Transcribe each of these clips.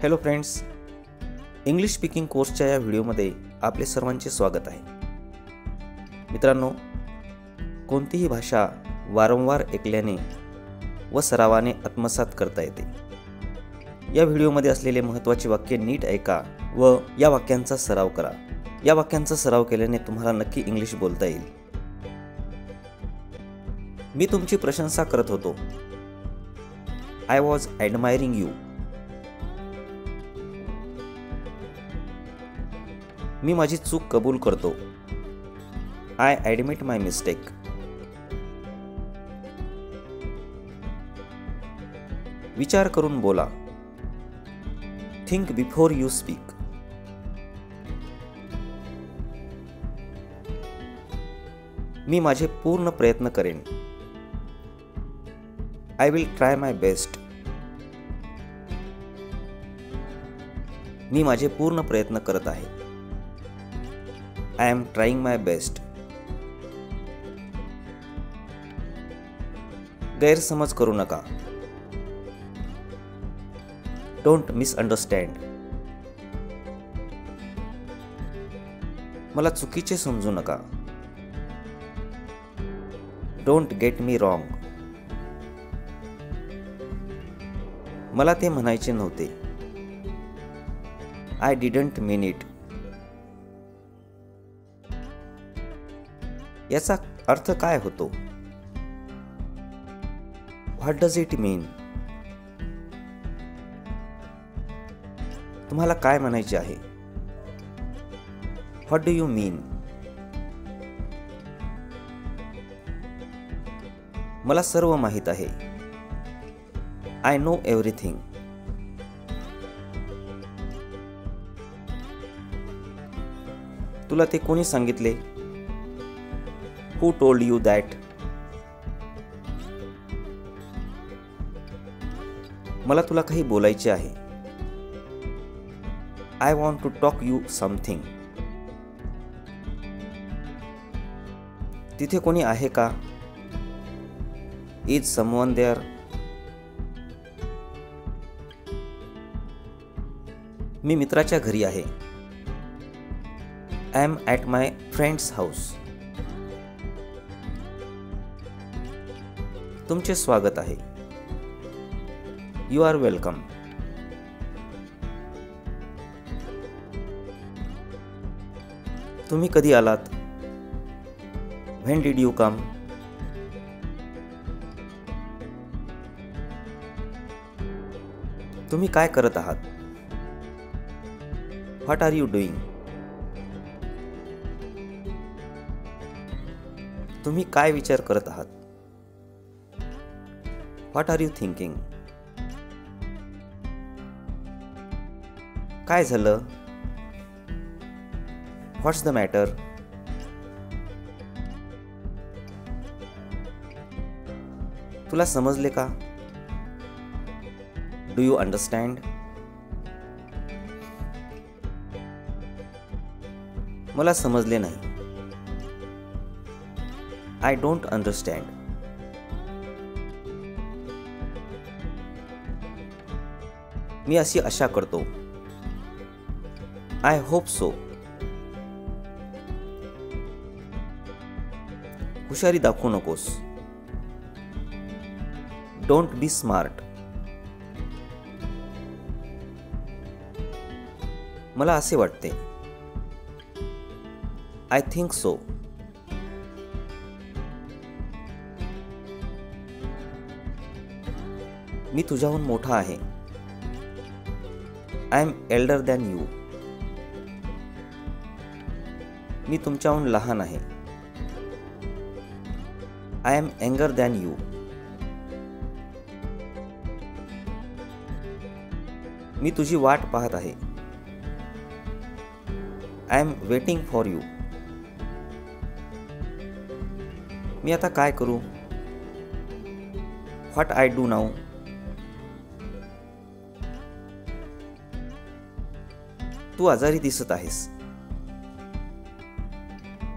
Hello friends, English speaking कोर्सच्या या व्हिडिओमध्ये आपले सर्वांचे स्वागत आहे. मित्रांनो, कोणतीही भाषा वारंवार ऐकल्याने व सरावाने आत्मसात करता येते. या व्हिडिओमध्ये असलेले महत्त्वाचे वाक्य नीट ऐका व या वाक्यांचा सराव करा. या वाक्यांचा सराव केल्याने तुम्हाला नक्की इंग्लिश बोलता येईल. मी तुमची प्रशंसा करत होतो. I was admiring you. मी माझी चूक कबूल करतो. I admit my mistake. विचार करून बोला. Think before you speak. मी माझे पूर्ण प्रयत्न करेन. I will try my best. मी माझे पूर्ण प्रयत्न करत आहे. I am trying my best. गैरसमज करू नका. Don't misunderstand. मला चुकीचे समजू नका. Don't get me wrong. मला ते म्हणायचे नव्हते. I didn't mean it. याचा अर्थ काय होतो? व्हॉट डज इट मीन? तुम्हाला काय म्हणायचे आहे? व्हॉट डू यू मीन? मला सर्व माहित आहे. I know everything. तुला ते कोणी सांगितले? Who told you that? मला तुला काही बोलायचे आहे. I want to talk you something. तिथे कोणी आहे का? Is someone there? मी मित्राच्या घरी आहे. I am at my friend's house. तुमचे स्वागत आहे. You are welcome. तुम्ही कधी आलात? When did you come? तुम्ही काय करत आहात? What are you doing? तुम्ही काय विचार करत आहात? What are you thinking? काय झालं? What's the matter? तुला समजले का? Do you understand? मला समजले नाही. I don't understand. मी अशी आशा करतो. I hope so. हुशारी दाखवू नकोस. Don't be smart. मला असे वाटते. I think so. मी तुझ्याहून मोठा आहे. I am elder than you. मी तुमच्याहून लहान आहे. I am younger than you. मी तुझी वाट पाहत आहे. I am waiting for you. मी आता काय करू? What I do now? तू आजारी दिसत आहेस.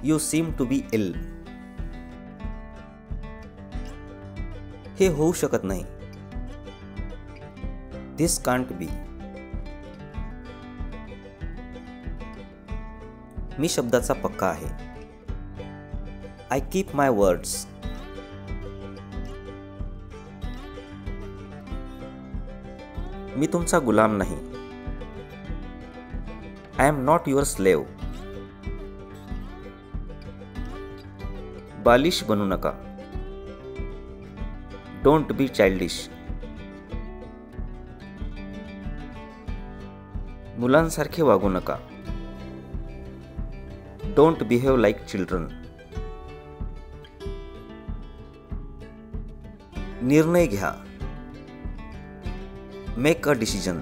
You seem to be ill. हे होऊ शकत नाही. This can't be. मी शब्दाचा पक्का आहे. I keep my words. मी तुमचा गुलाम नाही. I am not your slave. बालिश बनू नका. Don't be childish. मुलांसारखे वागू नका. Don't behave like children. निर्णय घ्या. Make a decision.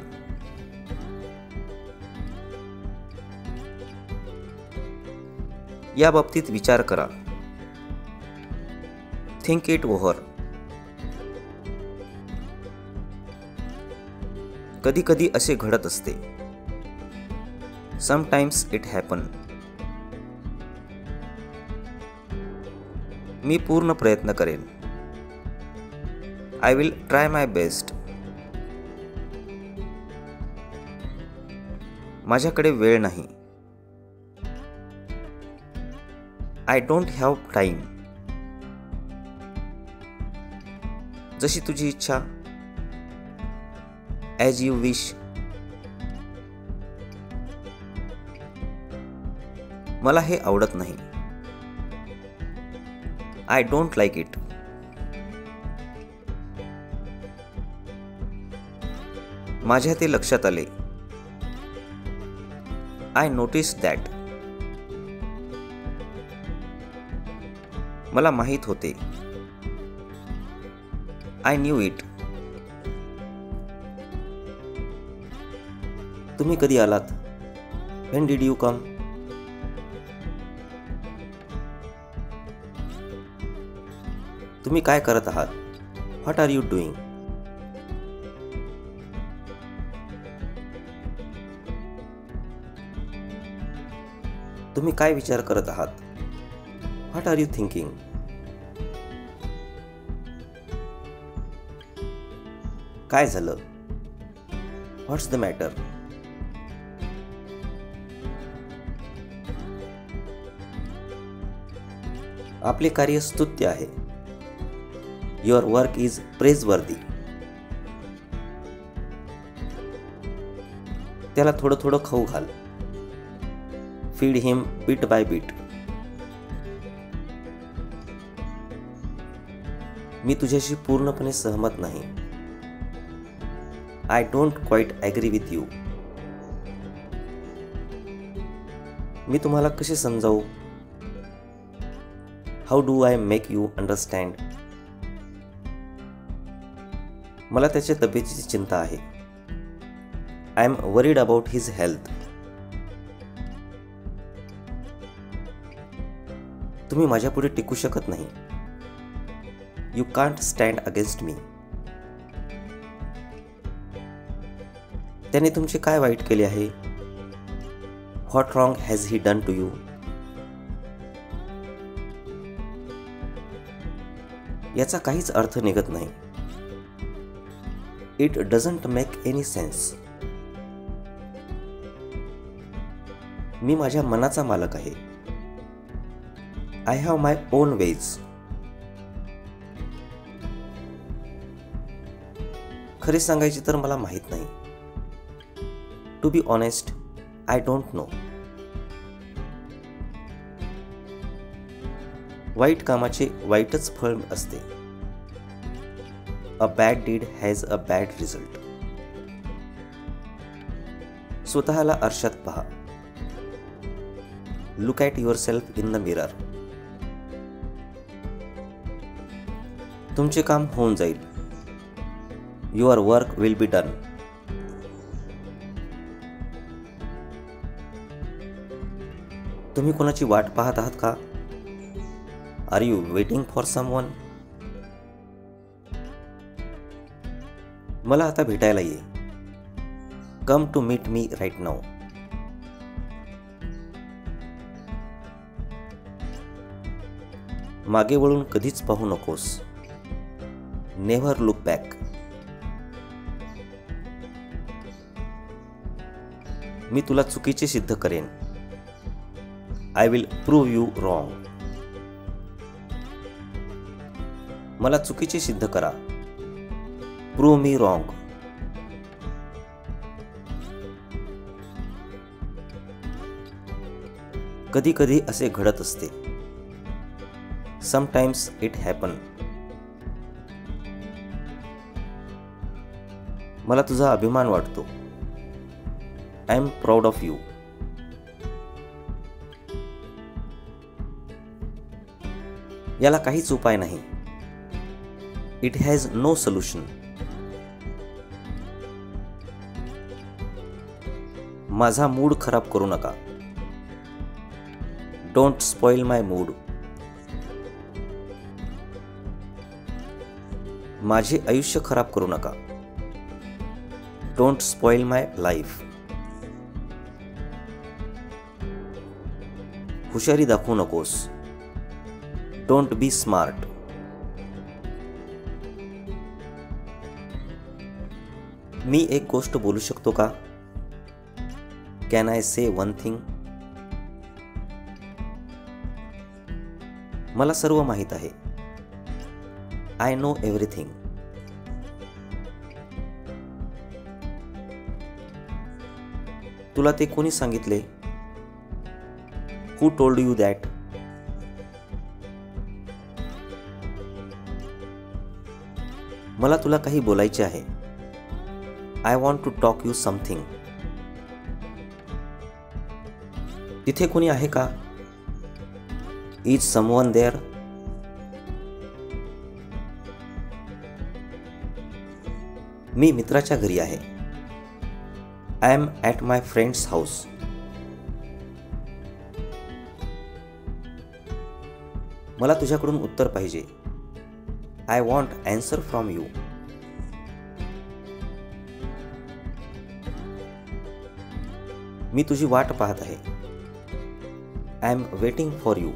या बाबतीत विचार करा. Think it over. कधी कधी असे घडत असते. Sometimes it happen. मी पूर्ण प्रयत्न करेन. I will try my best. माझ्याकडे वेळ नाही. I don't have time. जशी तुझी इच्छा. As you wish. मला हे आवडत नाही. I don't like it. माझ्या ते लक्षात आले. I notice that. मला माहित होते. I knew it. तुम्ही कधी आलात? When did you come? तुम्ही काय करत आहात? What are you doing? तुम्ही काय विचार करत आहात? What are you thinking? काय झालं? व्हॉट्स द मॅटर? आपले कार्य स्तुत्य आहे. Your work is praiseworthy. त्याला थोडं थोडं खाऊ घाल. Feed him bit by bit. मी तुझ्याशी पूर्णपणे सहमत नाही. I don't quite agree with you. मी तुम्हाला कसे समजावू? How do I make you understand? मला त्याच्या तब्येतीची चिंता आहे. I am worried about his health. तुम्ही माझ्यापुढे टिकू शकत नाही. You can't stand against me. त्याने तुमचे काय वाईट केले आहे? What wrong has he done to you? याचा काहीच अर्थ निघत नाही. It doesn't make any sense. मी माझ्या मनाचा मालक आहे. I have my own ways. खरे सांगायचे तर मला माहित नाही. To be honest, I don't know. वाईट कामाचे वाईटच फळ असते. A bad deed has a bad result. स्वतःला आरशात पहा. Look at yourself in the mirror. तुमचे काम होऊन जाईल. Your work will be done. तुम्ही कोणाची वाट पाहत आहात का? Are you waiting for someone? मला आता भेटायला ये. Come to meet me right now. मागे वळून कधीच पाहू नकोस. Never look back. मी तुला चुकीचे सिद्ध करेन. I will prove you wrong. मला चुकीचे सिद्ध करा. Prove me wrong. कधी कधी असे घडत असते. Sometimes it happen. मला तुझा अभिमान वाटतो. I am proud of you. याला काहीच उपाय नाही. It has no solution. माझा मूड खराब करू नका. Don't spoil my mood. माझे आयुष्य खराब करू नका. Don't spoil my life. हुशारी दाखवू नकोस. Don't be smart. मी एक गोष्ट बोलू शकतो का? Can I say one thing? मला सर्व माहीत आहे. I know everything. तुला ते कोणी सांगितले? Who told you that? मला तुला काही बोलायचे आहे. I want to talk you something. तिथे कोणी आहे का? Is someone there? मी मित्राच्या घरी आहे. I am at my friend's house. मला तुझ्याकडून उत्तर पाहिजे. I want answer from you. मी तुझी वाट पाहत आहे. I am waiting for you.